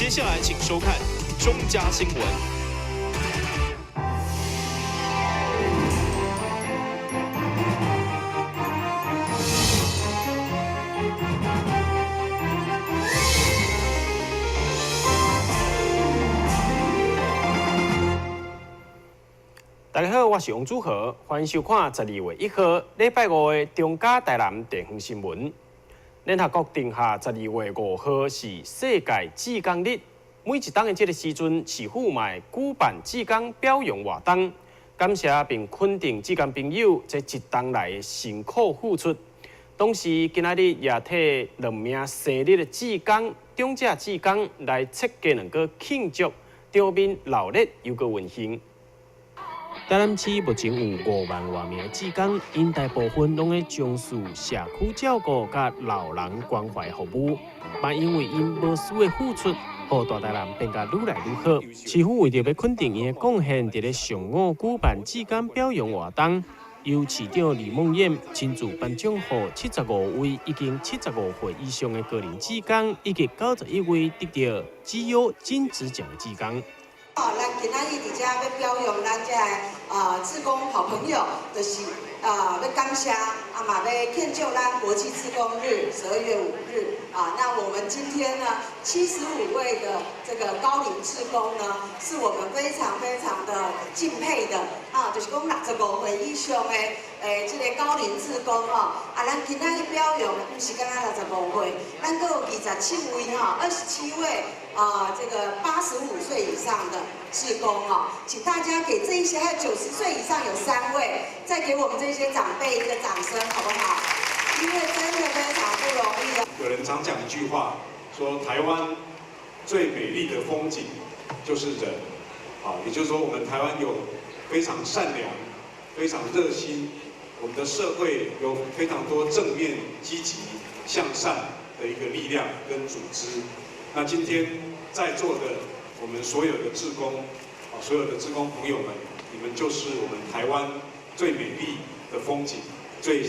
接下来请收看中嘉新闻。大家好，我是王祖和，欢迎收看12月1号礼拜5的中嘉台南地方新闻。联合国定下12月5号是世界志工日，每一档的这个时阵，市府嘛会举办志工表扬活动，感谢并肯定志工朋友这一冬来的辛苦付出。同时，今仔日也替2名生日的志工、中嘉志工来设计两个庆祝，场面热烈又个温馨。台南市目前有5万多名志工，因大部分拢在从事社区照顾甲老人关怀服务，嘛因为因无私的付出，互大台南变甲愈来愈好。市府为着要肯定因的贡献，伫咧上午举办志工表扬活动，由市长李梦燕亲自颁奖予75位已经75岁以上的个人志工，以及91位得到绩优金质奖的志工。咱今仔日伫遮要表扬咱遮志工好朋友，就是要感谢嘛要庆祝咱国际志工日12月5日那我们今天呢75位的这个高龄志工呢，是我们非常非常的敬佩的就是讲65岁以上的这个高龄志工咱今仔日表扬不是敢若65岁，咱阁有27位27位。这个85岁以上的志工请大家给这一些，还有90岁以上有3位，再给我们这些长辈一个掌声，好不好？因为真的非常不容易。有人常讲一句话，说台湾最美丽的风景就是人，也就是说我们台湾有非常善良、非常热心，我们的社会有非常多正面、积极、向善的一个力量跟组织。那今天在座的我们所有的志工，所有的志工朋友们，你们就是我们台湾最美丽的风景、最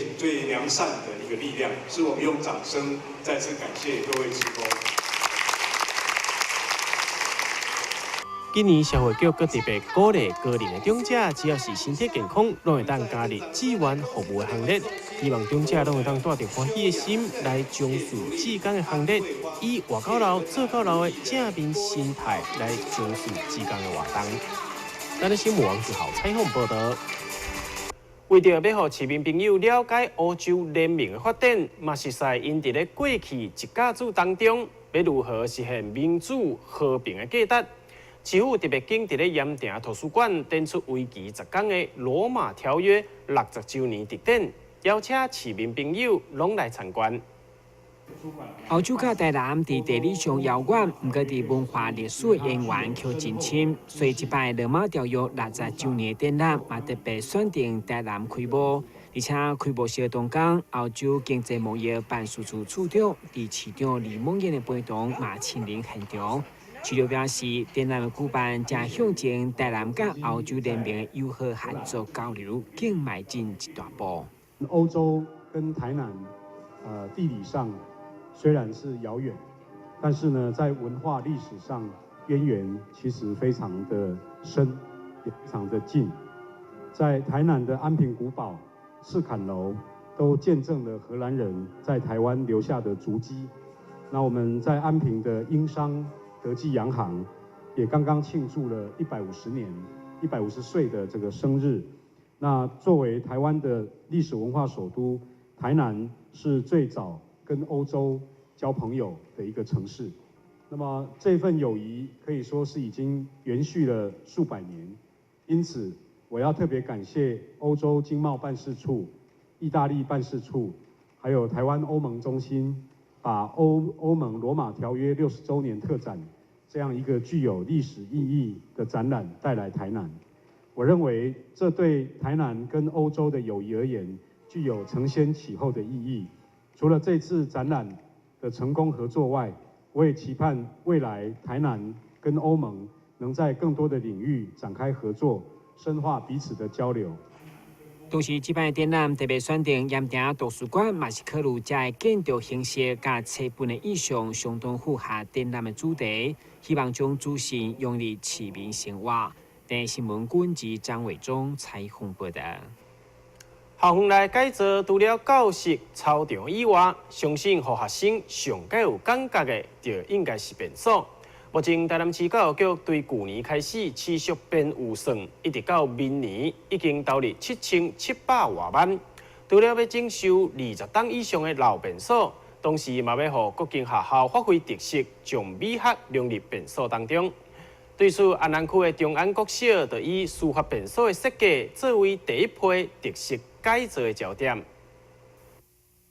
良善的一个力量，是我们用掌声再次感谢各位志工。今年社会局阁特别鼓励个人的长者，只要是身体健康，拢会当加入志愿服务的行列。希望长者拢会当带着欢喜的心来从事志工的行列，以活到老、做到老的正面心态来从事志工的活动。咱的新闻网是好采访报道。为着要让市民朋友了解欧洲联盟的发展，嘛实在因伫咧过去一甲子当中，要如何实现民主和平的价值。市府特别经伫咧盐埕图书馆展出为期10天的《罗马条约》60周年特展，邀请市民朋友拢来参观。欧洲甲台南伫地理上遥远，毋过伫文化历史渊源却真深，所以这摆《罗马条约》60周年展览嘛特别选定台南开幕，而且开幕式当天，欧洲经济贸易办事处处长伫市长李梦燕的陪同嘛亲临现场。市长表示，展览的举办将象征台南甲欧洲联盟的友好合作交流，更迈进一大步。欧洲跟台南，地理上虽然是遥远，但是呢，在文化历史上渊源其实非常的深，也非常的近。在台南的安平古堡、赤坎楼，都见证了荷兰人在台湾留下的足迹。那我们在安平的英商德记洋行，也刚刚庆祝了150岁的这个生日。那作为台湾的历史文化首都，台南是最早跟欧洲交朋友的一个城市。那么这份友谊可以说是已经延续了数百年，因此我要特别感谢欧洲经贸办事处、意大利办事处，还有台湾欧盟中心，把欧盟罗马条约60周年特展这样一个具有历史意义的展览带来台南。我认为这对台南跟欧洲的友谊而言，具有承先启后的意义。除了这次展览的成功合作外，我也期盼未来台南跟欧盟能在更多的领域展开合作，深化彼此的交流。同时，这摆展览特别选定盐埕图书馆马斯克鲁家的建筑形式甲册本的意象，相当符合展览的主题，希望将主线用于市民生活。电新闻管及张伟忠采访报道。校园内改造除了教室、操场以外，相信予学生上较有感觉的，就应该是便所。目前，台南市教育局对去年开始持续编预算，一直到明年已经投入7700多万。除了要征收20档以上的老便所，同时嘛要让各间学校发挥特色，将美学融入便所当中。对此，安南区的中安国小就以书法便所的设计作为第一批特色改造的焦点。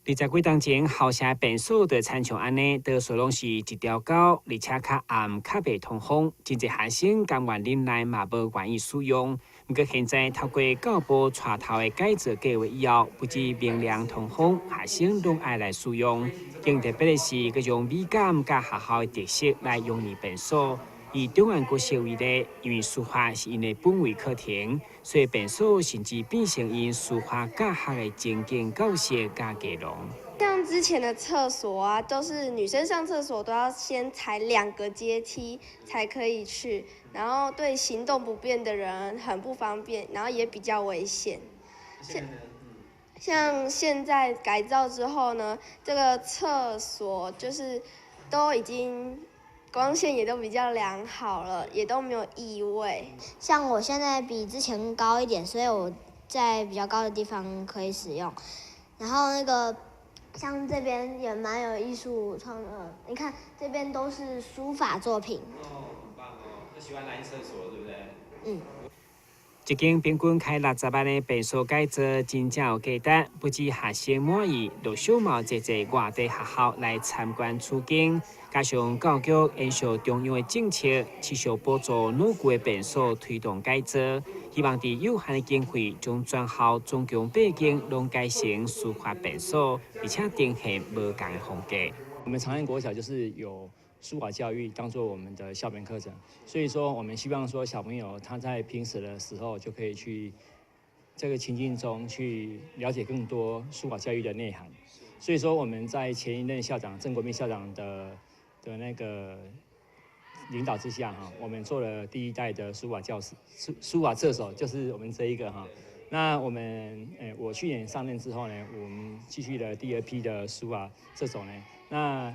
20几年前，校舍便所就参像安尼，多数拢是一条高，而且较暗、较袂通风。真侪学生甘愿忍耐，嘛无愿意使用。不过现在透过教部带头的改造计划以后，不止明亮通风，学生拢爱来使用。更特别的是，佮用美感甲学校的特色来用于便所。以中安国小为例，因为书法是因的本位课程，所以便所甚至变成因书法教学的情景教室加内容。像之前的厕所啊，都是女生上厕所都要先踩2个阶梯才可以去，然后对行动不便的人很不方便，然后也比较危险。像现在改造之后呢，这个厕所就是都已经。光线也都比较良好了，也都没有异味。像我现在比之前高一点，所以我在比较高的地方可以使用。然后像这边也蛮有艺术创的，你看这边都是书法作品。哦，很棒哦！就喜欢来厕所，对不对？嗯。一间平均开60万的便所改造，真正有价值。不止学生满意，陆续嘛侪外地学校来参观取经。加上教育局延续中央的政策，持续补助老旧的便所推动改造，希望伫有限的经费，将全校总共8间拢改成书法便所，而且呈现无同的风格。我们长安国小就是有书法教育当做我们的校本课程，所以说我们希望说小朋友他在平时的时候就可以去这个情境中去了解更多书法教育的内涵。所以说我们在前一任校长郑国民校长的那个领导之下哈，我们做了第1代的书法教室、书法册手，就是我们这一个哈。那我去年上任之后呢，我们继续了第2批的书法册手呢，那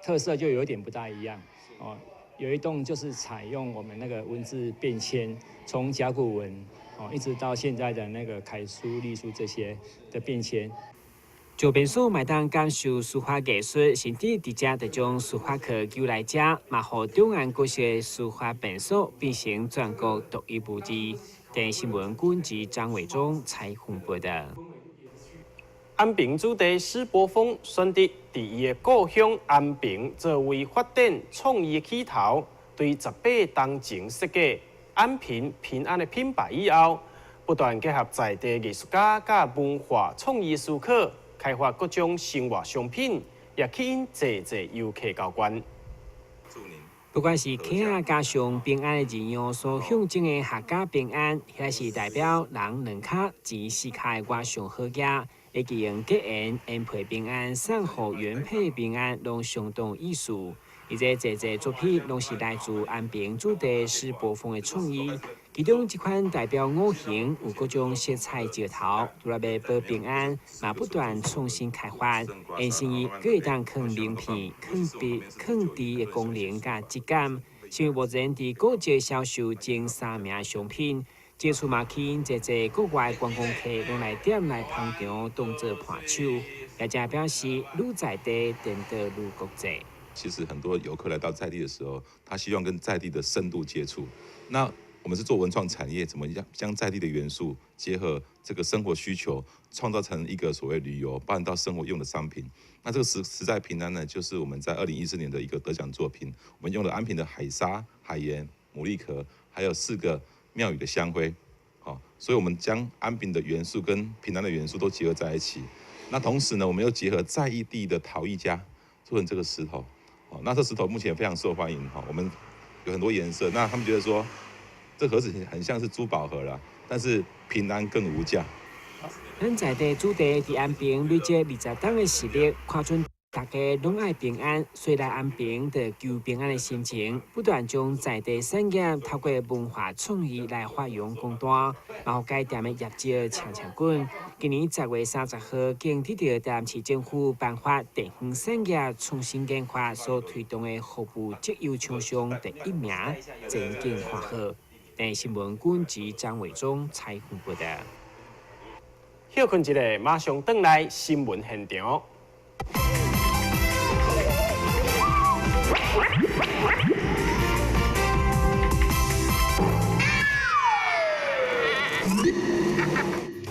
特色就有一点不大一样哦。有一栋就是采用我们那个文字变迁，从甲骨文哦一直到现在的那个楷书、隶书这些的变迁。就便所麦当感受书法艺术，甚至直接就将书法课求来遮，嘛互中安国小的书法便所变成全国独一无二。电新闻管及张伟忠采访报道。安平子弟史柏峰选择伫伊的故乡安平作为发展创意的起头，对18当前设计安平平安的品牌以后，不断结合在地艺术家甲文化创意思考。开发各种生活商品，也吸引侪游客交关。不管是客仔加上平安的字样所象征的客家平安，还是代表人2脚钱4脚的我上好家，以及用结缘恩配平安、送互原配平安，拢相当有意思。而且侪作品拢是来自安平子弟史柏峰的创意。其中一款代表5行，有各种色彩石头，除了要保平安，嘛不断创新开发，延伸于可以当放名片、放笔、放字的功能甲质感，成为目前伫国际销售前3名商品。接触嘛吸引侪国外观光客拢来店内捧场，当作伴手。也正表示，愈在地，变得愈国际。其实很多游客来到在地的时候，他希望跟在地的深度接触。那我们是做文创产业，怎么样将在地的元素结合这个生活需求，创造成一个所谓旅游包含到生活用的商品？那这个实在平安呢，就是我们在2014年的一个得奖作品，我们用了安平的海沙、海盐、牡蛎壳，还有4个庙宇的香灰，好，所以我们将安平的元素跟平安的元素都结合在一起。那同时呢，我们又结合在地的陶艺家做成这个石头，好，那这石头目前非常受欢迎，哈，我们有很多颜色，那他们觉得说。这盒子很像是珠宝盒啦，但是平安更无价，咱在地主题伫安平累积20档的实力，看准大家拢爱平安，虽来安平的求平安的心情，不断将在地产业透过文化创意来发扬光大。然后该店的业绩强滚。今年10月30号，经得到台南市政府颁发地方产业创新研发所推动的服务绩优厂商第1名，真景欢贺。台新闻军及张伟忠采访报道。休困一下，马上转来新闻现场。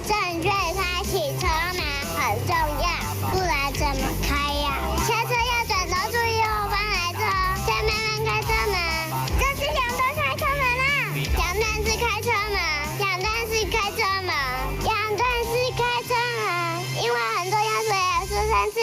正确开启车门很重要，不然怎么开呀？下车要转头注意后方来车，再慢慢开车门。这是两段开车门啦，两段是开车门，两段是开车门，两段是开车门，因为很重要，所以要说3次。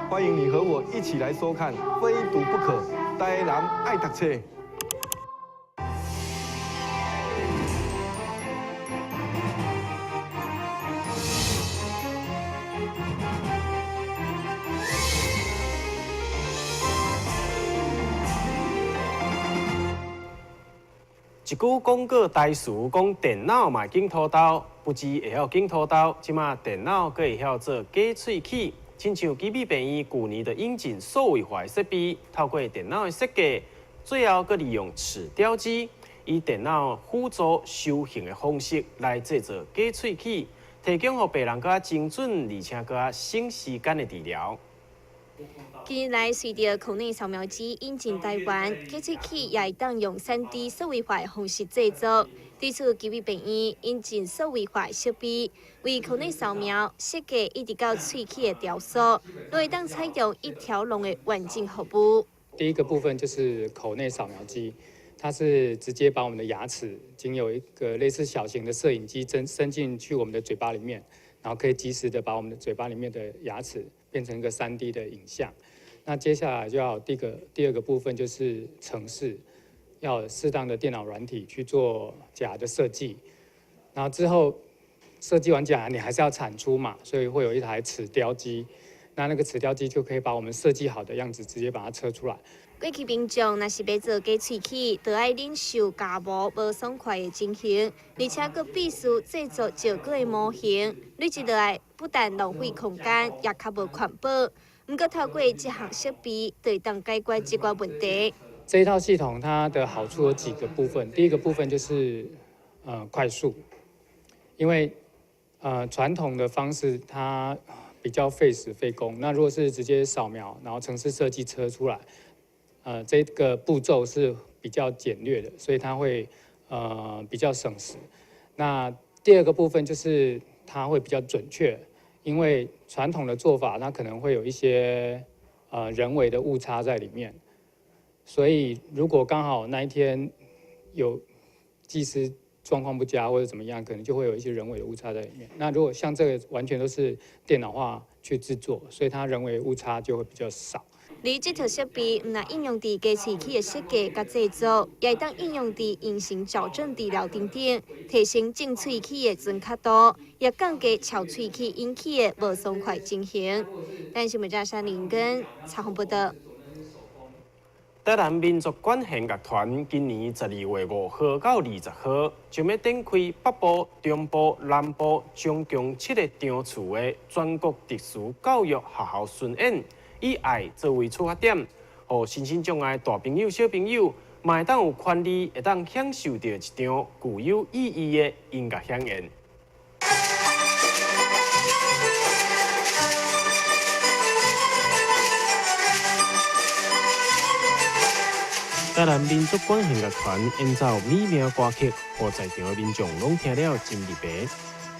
欢迎你和我一起来收看《非读不可》，台南爱读册。一句广告台词讲电脑嘛经土豆，不止会晓经土豆，即马电脑阁会晓做假喙齿。亲像基比病院去年的引进数位化设备，透过电脑的设计，最后阁利用齿雕机，以电脑辅助修形的方式来制作假喙齿，提供予病人更精准而且更省时间的治疗。近年来，随着口内扫描机引进台湾，假喙齿也会当用3D 数位化的方式制作。对此，基比病院引进数位化设备，为口内扫描设计一直到喙齿的雕塑，都会当采用一条龙的完整服务。第一个部分就是口内扫描机，它是直接把我们的牙齿经由一个类似小型的摄影机伸进去我们的嘴巴里面，然后可以及时的把我们的嘴巴里面的牙齿变成一个3D 的影像。那接下来就要第二个部分就是程式，要有适当的电脑软体去做假的设计，然后之后设计完假，你还是要产出嘛，所以会有一台齿雕机，那个齿雕机就可以把我们设计好的样子直接把它测出来。过去民众若是要做假喙齿，就要忍受家务无爽快的情形，而且佫必须制作照过的模型，累积落来不但浪费空间，也较无环保。不过透过这项设备，就会当解决这个问题。这一套系统它的好处有几个部分，第一个部分就是快速，因为传统的方式它比较费时费工，那如果是直接扫描，然后程式设计车出来，这个步骤是比较简略的，所以它会比较省时。那第二个部分就是它会比较准确。因为传统的做法，它可能会有一些人为的误差在里面，所以如果刚好那一天有技师状况不佳或者怎么样，可能就会有一些人为的误差在里面。那如果像这个完全都是电脑化去制作，所以它人为误差就会比较少。而这套设备唔但应用伫假喙齿的设计甲制作，也会当应用伫隐形矫正治疗等等，提升正喙齿的准确度，也降低翘喙齿引起的无爽快情形。但是每家山林根采访报道。台南民族管弦乐团今年12月5号到20号，将要展开北部、中部、南部总共7个场次的全国特殊教育学校巡演。以爱作为出发点，互身心障碍大朋友、小朋友，嘛会当有权利，会当享受到一场具有意义的音乐响宴。台南民族管弦乐团演奏美妙歌曲，互在场的民众拢听了真入迷。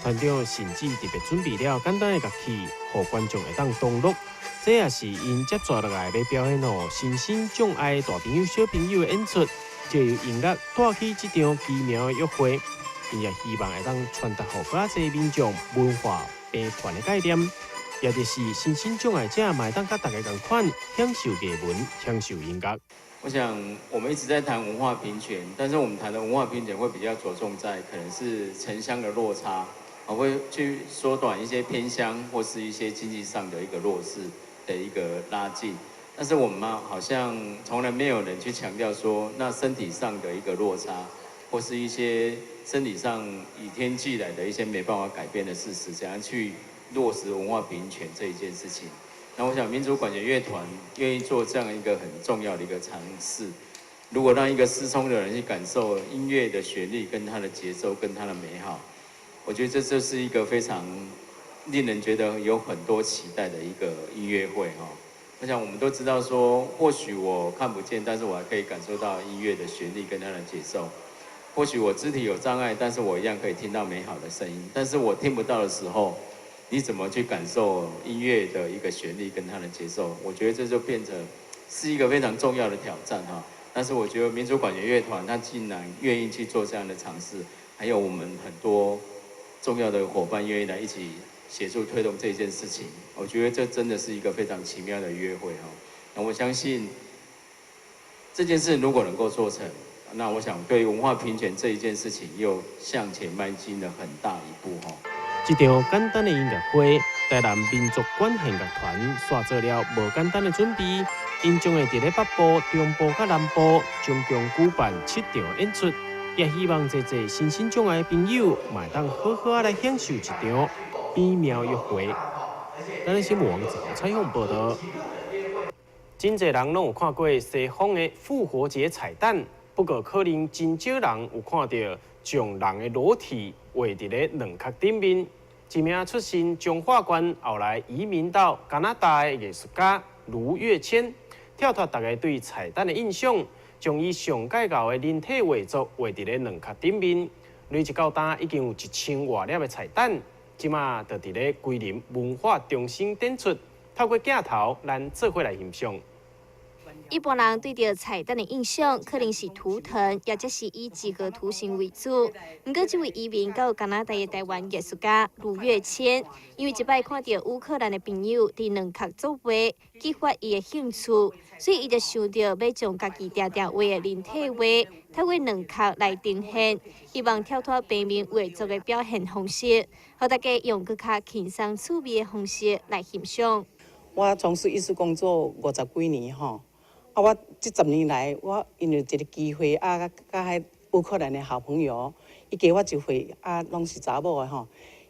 团长甚至特别准备了简单的乐器，互观众会当同乐。这也是因接下来要表演身心障碍大朋友、小朋友的演出，借由音乐带起这场奇妙的约会，并且希望会当传达给更多民众文化陪伴的概念，也就是身心障碍者嘛会当甲大家共款享受艺文、享受音乐。我想我们一直在谈文化平权，但是我们谈的文化平权会比较着重在可能是城乡的落差，会去缩短一些偏乡或是一些经济上的一个弱势的一个拉近。但是我们好像从来没有人去强调说，那身体上的一个落差，或是一些身体上以天俱来的一些没办法改变的事实，怎样去落实文化平权这一件事情。那我想民族管弦乐团愿意做这样一个很重要的一个尝试，如果让一个失聪的人去感受音乐的旋律跟它的节奏跟它的美好，我觉得这就是一个非常令人觉得有很多期待的一个音乐会哈。我想我们都知道说，或许我看不见，但是我还可以感受到音乐的旋律跟它的节奏。或许我肢体有障碍，但是我一样可以听到美好的声音。但是我听不到的时候，你怎么去感受音乐的一个旋律跟它的节奏？我觉得这就变成是一个非常重要的挑战哈。但是我觉得民族管弦乐团它竟然愿意去做这样的尝试，还有我们很多重要的伙伴愿意来一起协助推动这件事情，我觉得这真的是一个非常奇妙的约会哈。那我相信这件事如果能够做成，那我想对文化平权这一件事情又向前迈进了很大一步哈。一场简单的音乐会，台南民族管弦乐团煞做了无简单的准备，因将会伫咧北部、中部甲南部总共举办7场演出，也希望这身心障碍的朋友嘛当好好来享受一场美妙约会。咱的新闻网采访报道，真侪人拢有看过西方的复活节彩蛋，不过可能真少人有看到将人的裸体画伫咧两壳顶面。一名出身彰化县，后来移民到加拿大的艺术家卢月谦，跳脱大家对彩蛋的印象，将伊上介绍的人体画作画伫咧两壳顶面。累积到今已经有1000多粒的彩蛋，即马就伫咧桂林文化中心展出。透过镜头，咱做伙来欣赏。一般人对着彩蛋的印象，可能是图腾，也就是以几何图形为主。不过，这位移民到加拿大的台湾艺术家卢月谦，因为一摆看到乌克兰的朋友伫两壳作画，激发伊的兴趣，所以伊就想到要将家己定定画的人体画，透过两壳来呈现，希望跳脱平面画作的表现方式，和大家用更较轻松趣味的方式来欣赏。我从事艺术工作50几年吼。我这10年来，我因为一个机会甲迄乌克兰的好朋友，伊加我一会拢是查某的吼。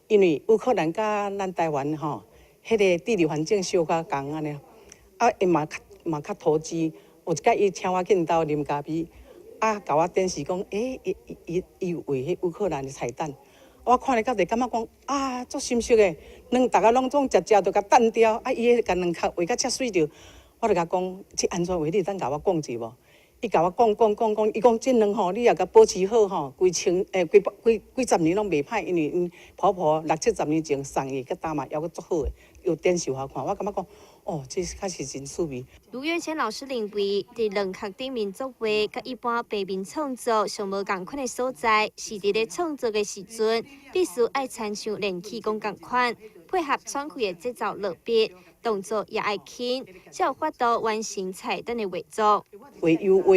因为乌克兰甲咱台湾吼，迄个地理环境小可共安尼，伊嘛较投机。有一摆伊请我去因兜啉咖啡，甲我展示讲，伊画迄乌克兰的彩蛋。我看了到就感觉讲足心熟的，大家拢总食就甲蛋雕，伊迄甲两壳画甲遮水着。我就甲讲，这安怎画？你当甲我讲一无？伊甲我讲，伊讲这两吼，你也甲保持好吼，几十年拢袂歹，因为因婆婆60、70年前送伊甲大妈还阁足好诶，又展示我看，我感觉讲，这确实真趣味。卢月谦老师认为，伫两壳顶面作画，甲一般平面创作上无共款的所在，是伫咧创作的时阵，必须爱参像练气功共款，配合爽快的节奏落笔。动作也爱轻，才有法度完成彩蛋的画作。画油画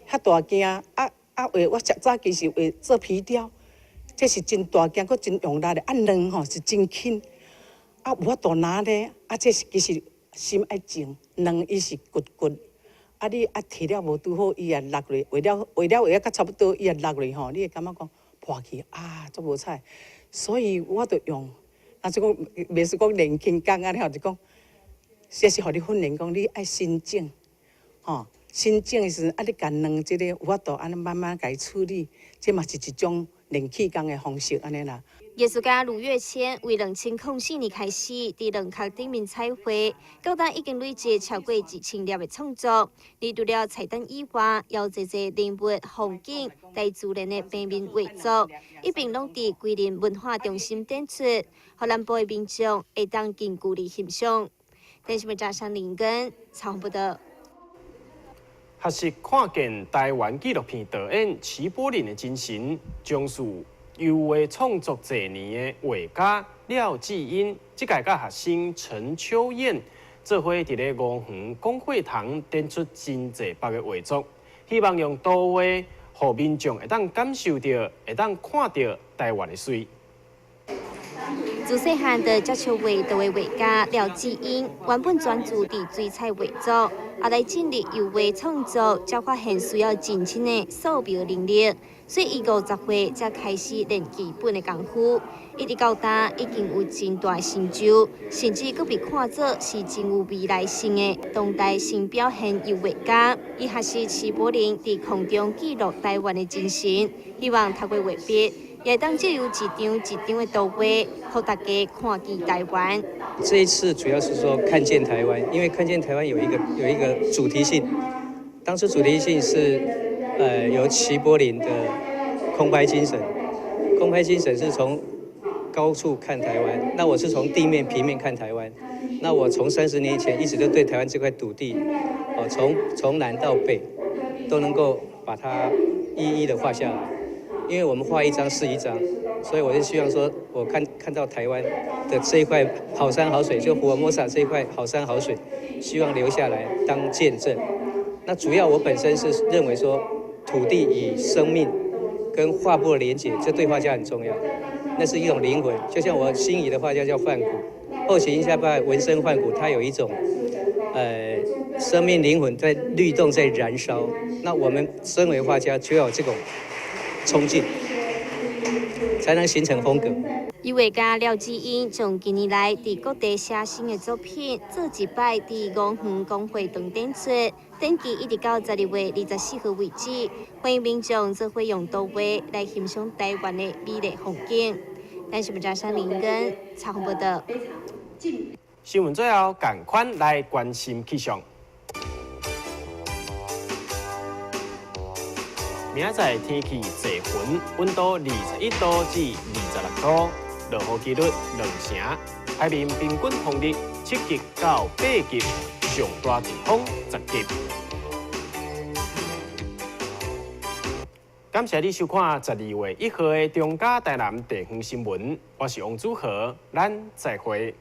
遐大件，画我早期是画做皮雕，这是真大件，佫真用力的。两吼是真轻，有法度拿咧。这是其实心爱静，两伊是骨，你摕了无拄好，伊也落落，画了甲差不多，伊也落落吼，你会感觉讲破去足无彩，所以我就用。是讲，袂是讲练轻功安尼吼，就讲，这是互你训练讲，你爱心静，吼，心静的时阵，你甲两这个有法度安尼慢慢甲处理，这嘛是一种练气功的方式安尼啦。艺术家卢月谦为2004年开始伫两壳顶面彩绘，到今已经累积超过1000粒的创作。而除了彩蛋以外，也有侪人物、风景、大自然的平面画作，一并拢伫桂林文化中心展出，互南部的民众会当近距离欣赏。电视台记者林根采访报道。学习看见台湾纪录片导演齐柏林的精神，讲述由为创作多年的画家廖继英，即届甲学生陈秋燕，做伙伫咧五园公会堂展出真济别个画作，希望用图画，互民众会当感受到、会当看到台湾的水。自细汉的接触画图的画家廖志英，原本专注伫水彩画作，后来进入油画创作，才发现需要真深的素描能力，所以伊50岁才开始练基本的功夫。一直到今，已经有真大成就，甚至佫被看作是真有未来性的当代新表现油画家。伊学习齐柏林伫空中记录台湾的精神，希望透过画笔，也当借由一张一张的图画，互大家看见台湾。这一次主要是说看见台湾，因为看见台湾有一个主题性，当初主题性是由齐柏林的空拍精神，空拍精神是从高处看台湾，那我是从地面平面看台湾。那我从30年前一直都对台湾这块土地，从南到北，都能够把它一一的画下来。因为我们画一张是一张，所以我就希望说，我看到台湾的这一块好山好水，就福尔摩沙这一块好山好水，希望留下来当见证。那主要我本身是认为说，土地与生命跟画布的连结，这对画家很重要。那是一种灵魂，就像我心仪的画家叫梵谷，后起因下拜纹身梵谷，他有一种生命灵魂在律动，在燃烧。那我们身为画家，就要有这种冲劲，才能形成风格。油画家廖志英从近年来伫各地写新的作品，做一摆伫五园公会堂展出，展期一直到12月24号为止，欢迎民众做伙用图画来欣赏台湾的美丽风景。咱是不加上林根采访报道。新闻最后，赶快来关心气象。明仔天气侪云，温度21度至26度，落雨几率2成，海面平均风力7级到8级，上大阵风10级。感谢你收看12月1号的中嘉台南地方新闻，我是王祖和，咱再会。